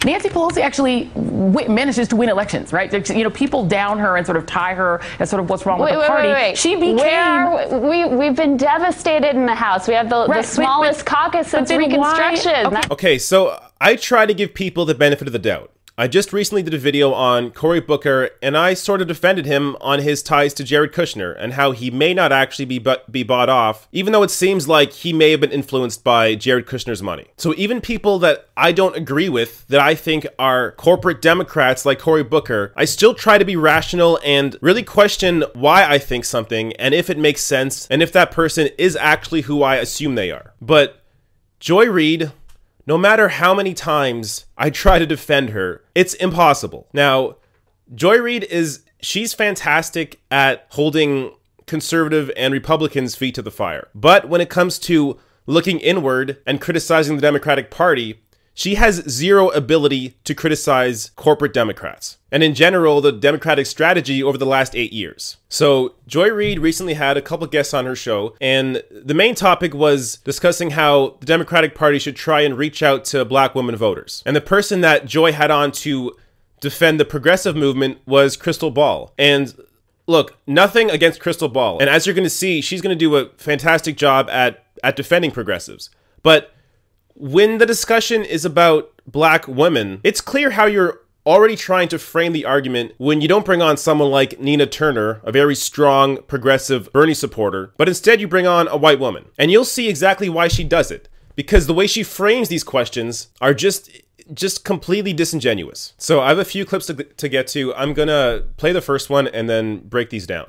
Nancy Pelosi actually manages to win elections, right? You know, people down her and sort of tie her as sort of what's wrong with the party. Wait. She became... We've been devastated in the House. We have the smallest caucus since Reconstruction. Okay, so I try to give people the benefit of the doubt. I just recently did a video on Cory Booker, and I sort of defended him on his ties to Jared Kushner and how he may not actually be bought off, even though it seems like he may have been influenced by Jared Kushner's money. So even people that I don't agree with, that I think are corporate Democrats like Cory Booker, I still try to be rational and really question why I think something and if it makes sense and if that person is actually who I assume they are. But Joy Reid, no matter how many times I try to defend her, it's impossible. Now, Joy Reid she's fantastic at holding conservative and Republicans' feet to the fire. But when it comes to looking inward and criticizing the Democratic Party, she has zero ability to criticize corporate Democrats and in general the Democratic strategy over the last 8 years. So Joy Reid recently had a couple guests on her show, and the main topic was discussing how the Democratic Party should try and reach out to black women voters. And the person that Joy had on to defend the progressive movement was Crystal Ball. And look, nothing against Crystal Ball. And as you're going to see, she's going to do a fantastic job at defending progressives. But when the discussion is about black women, it's clear how you're already trying to frame the argument when you don't bring on someone like Nina Turner, a very strong progressive Bernie supporter, but instead you bring on a white woman. And you'll see exactly why she does it, because the way she frames these questions are just completely disingenuous. So I have a few clips to get to. I'm gonna play the first one and then break these down.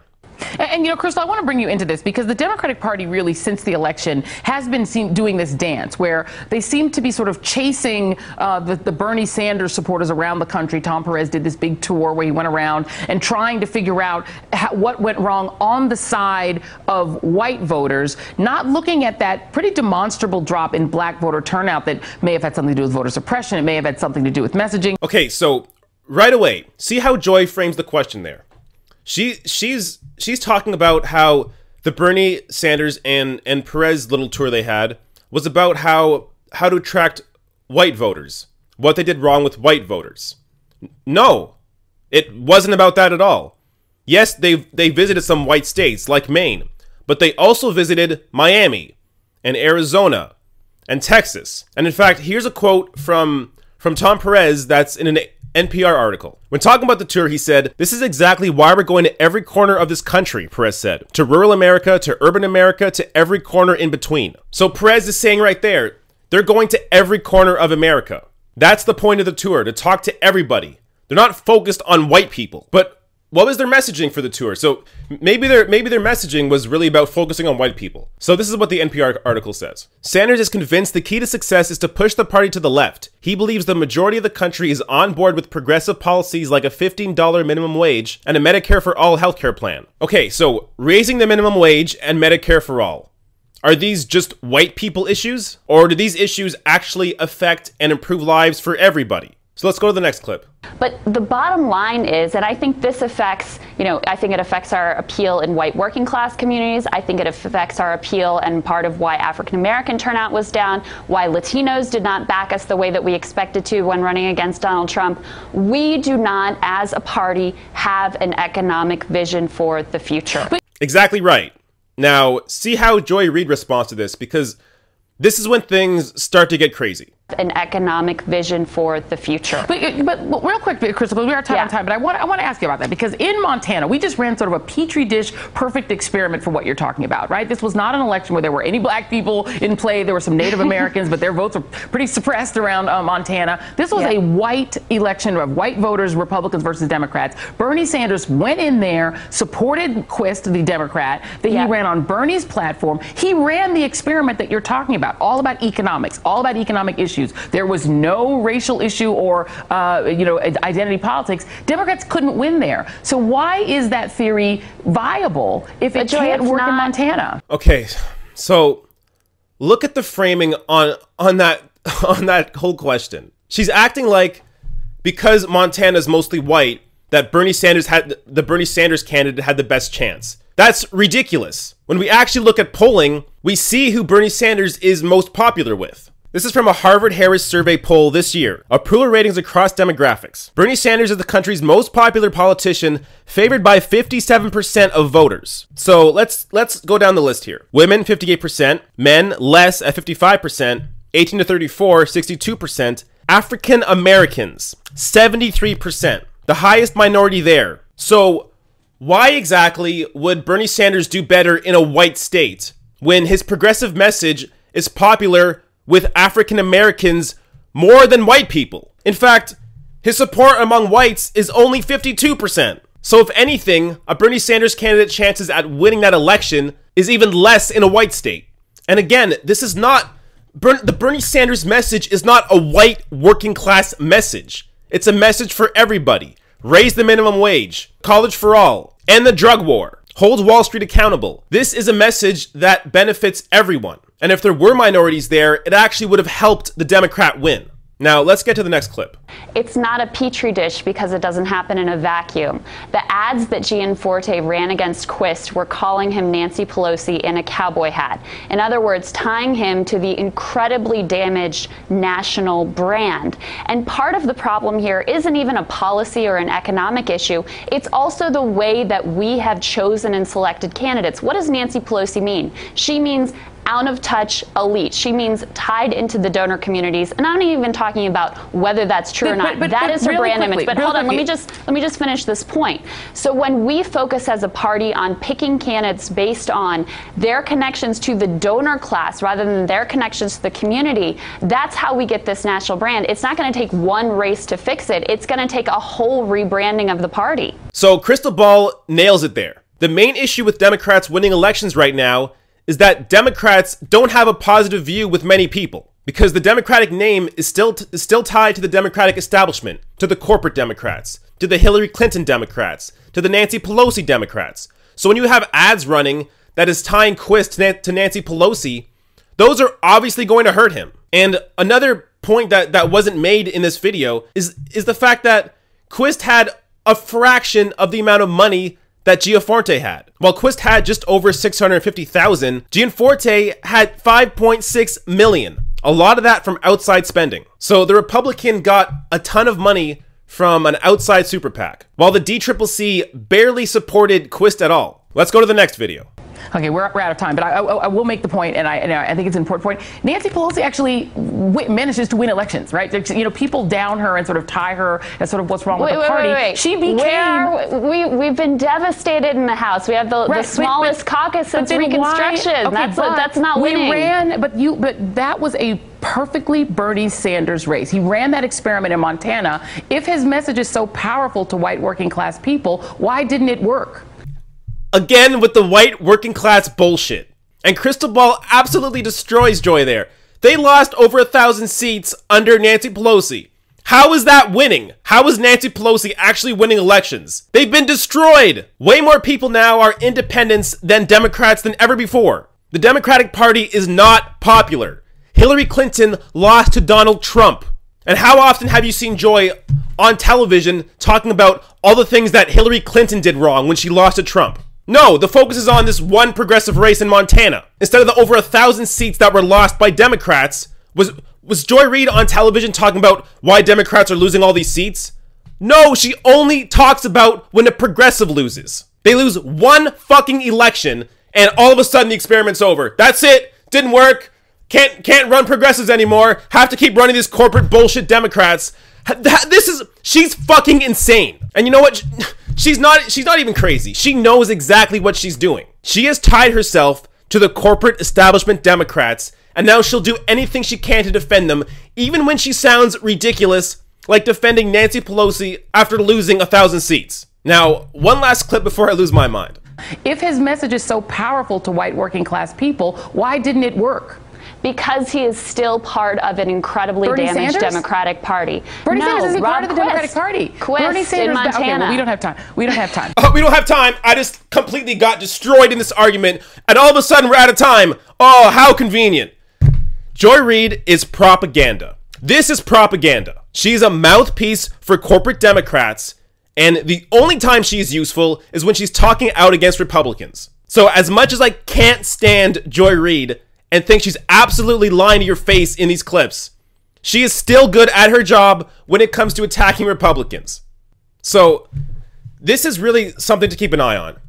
And, you know, Crystal, I want to bring you into this because the Democratic Party really, since the election, has been doing this dance where they seem to be sort of chasing the Bernie Sanders supporters around the country. Tom Perez did this big tour where he went around and trying to figure out what went wrong on the side of white voters, not looking at that pretty demonstrable drop in black voter turnout that may have had something to do with voter suppression. It may have had something to do with messaging. Okay, so right away, see how Joy frames the question there. She's talking about how the Bernie Sanders and Perez little tour they had was about how to attract white voters, what they did wrong with white voters. No, it wasn't about that at all. Yes, they visited some white states like Maine, but they also visited Miami and Arizona and Texas. And in fact, here's a quote from Tom Perez that's in an NPR article. When talking about the tour, he said, "This is exactly why we're going to every corner of this country," Perez said. "To rural America, to urban America, to every corner in between." So Perez is saying right there, they're going to every corner of America. That's the point of the tour, to talk to everybody. They're not focused on white people. But what was their messaging for the tour? So maybe their messaging was really about focusing on white people. So this is what the NPR article says. "Sanders is convinced the key to success is to push the party to the left. He believes the majority of the country is on board with progressive policies like a $15 minimum wage and a Medicare for all healthcare plan." Okay, so raising the minimum wage and Medicare for all. Are these just white people issues? Or do these issues actually affect and improve lives for everybody? So let's go to the next clip. But the bottom line is, and I think this affects, I think it affects our appeal in white working class communities. I think it affects our appeal and part of why African American turnout was down, why Latinos did not back us the way that we expected to when running against Donald Trump. We do not, as a party, have an economic vision for the future. Exactly right. Now, see how Joy Reid responds to this, because this is when things start to get crazy. An economic vision for the future. But real quick, Crystal, because we are tight on time, but I want to ask you about that, because in Montana, we just ran sort of a petri dish perfect experiment for what you're talking about, right? This was not an election where there were any black people in play. There were some Native Americans, but their votes were pretty suppressed around Montana. This was a white election of white voters, Republicans versus Democrats. Bernie Sanders went in there, supported Quist, the Democrat, that he ran on Bernie's platform. He ran the experiment that you're talking about, all about economics, all about economic issues. There was no racial issue or, identity politics. Democrats couldn't win there. So why is that theory viable if it can't work in Montana? Okay, so look at the framing on that whole question. She's acting like because Montana is mostly white that the Bernie Sanders candidate had the best chance. That's ridiculous. When we actually look at polling, we see who Bernie Sanders is most popular with. This is from a Harvard-Harris survey poll this year. Approval ratings across demographics. Bernie Sanders is the country's most popular politician, favored by 57% of voters. So let's go down the list here. Women, 58%. Men, less at 55%. 18 to 34, 62%. African Americans, 73%. The highest minority there. So why exactly would Bernie Sanders do better in a white state when his progressive message is popular with African Americans more than white people? In fact, his support among whites is only 52%. So if anything, a Bernie Sanders candidate's chances at winning that election is even less in a white state. And again, this is not, the Bernie Sanders message is not a white working class message. It's a message for everybody. Raise the minimum wage, college for all, end the drug war, hold Wall Street accountable. This is a message that benefits everyone. And if there were minorities there, it actually would have helped the Democrat win. Now, let's get to the next clip. It's not a petri dish because it doesn't happen in a vacuum. The ads that Gianforte ran against Quist were calling him Nancy Pelosi in a cowboy hat. In other words, tying him to the incredibly damaged national brand. And part of the problem here isn't even a policy or an economic issue. It's also the way that we have chosen and selected candidates. What does Nancy Pelosi mean? She means out of touch elite. She means tied into the donor communities. And I'm not even talking about whether that's true or not. That is her brand image. But hold on, let me just finish this point. So when we focus as a party on picking candidates based on their connections to the donor class rather than their connections to the community, that's how we get this national brand. It's not going to take one race to fix it. It's going to take a whole rebranding of the party. So Crystal Ball nails it there. The main issue with Democrats winning elections right now is that Democrats don't have a positive view with many people, because the Democratic name is still tied to the Democratic establishment, to the corporate Democrats, to the Hillary Clinton Democrats, to the Nancy Pelosi Democrats. So when you have ads running that is tying Quist to Nancy Pelosi, those are obviously going to hurt him. And another point that wasn't made in this video is the fact that Quist had a fraction of the amount of money that Gianforte had. While Quist had just over 650,000, Gianforte had 5.6 million. A lot of that from outside spending. So the Republican got a ton of money from an outside super PAC, while the DCCC barely supported Quist at all. Let's go to the next video. Okay, we're out of time, but I will make the point, and I think it's an important point. Nancy Pelosi actually manages to win elections, right? You know, people down her and sort of tie her as sort of what's wrong with the party. Wait. She became. We've been devastated in the House. We have the smallest caucus since Reconstruction. That's not winning. We ran, but that was a perfectly Bernie Sanders race. He ran that experiment in Montana. If his message is so powerful to white working class people, why didn't it work? Again with the white working class bullshit. And Crystal Ball absolutely destroys Joy there. They lost over 1,000 seats under Nancy Pelosi. How is that winning? How is Nancy Pelosi actually winning elections? They've been destroyed. Way more people now are independents than Democrats than ever before. The Democratic Party is not popular. Hillary Clinton lost to Donald Trump. And how often have you seen Joy on television talking about all the things that Hillary Clinton did wrong when she lost to Trump? No, the focus is on this one progressive race in Montana. Instead of the over 1,000 seats that were lost by Democrats, was Joy Reid on television talking about why Democrats are losing all these seats? No, she only talks about when a progressive loses. They lose one fucking election, and all of a sudden the experiment's over. That's it. Didn't work. Can't run progressives anymore. Have to keep running these corporate bullshit Democrats. She's fucking insane. And you know what? She's not even crazy. She knows exactly what she's doing. She has tied herself to the corporate establishment Democrats, and now she'll do anything she can to defend them, even when she sounds ridiculous, like defending Nancy Pelosi after losing 1,000 seats. Now, one last clip before I lose my mind. If his message is so powerful to white working class people, why didn't it work? Because he is still part of an incredibly damaged Democratic Party. Bernie Sanders is part of the Democratic Party. Bernie Sanders in Montana. Okay, well, we don't have time. We don't have time. We don't have time. I just completely got destroyed in this argument, and all of a sudden we're out of time. Oh, how convenient. Joy Reid is propaganda. This is propaganda. She's a mouthpiece for corporate Democrats, and the only time she's useful is when she's talking out against Republicans. So as much as I can't stand Joy Reid, and think she's absolutely lying to your face in these clips. She is still good at her job when it comes to attacking Republicans. So this is really something to keep an eye on.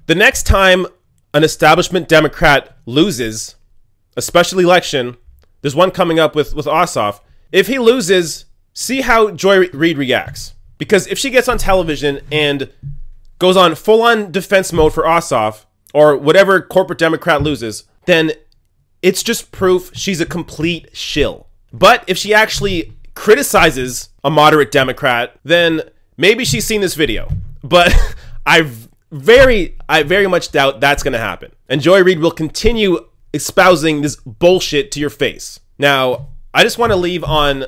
The next time an establishment Democrat loses a special election, there's one coming up with Ossoff. If he loses, see how Joy Reid reacts. Because if she gets on television and goes on full-on defense mode for Ossoff, or whatever corporate Democrat loses, then it's just proof she's a complete shill. But if she actually criticizes a moderate Democrat, then maybe she's seen this video. But I very much doubt that's going to happen. And Joy Reid will continue espousing this bullshit to your face. Now, I just want to leave on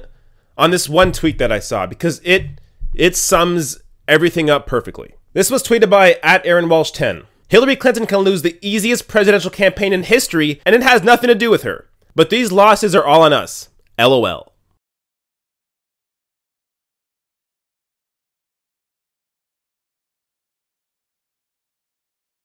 this one tweet that I saw, because it sums everything up perfectly. This was tweeted by @AaronWalsh10. Hillary Clinton can lose the easiest presidential campaign in history, and it has nothing to do with her. But these losses are all on us. LOL.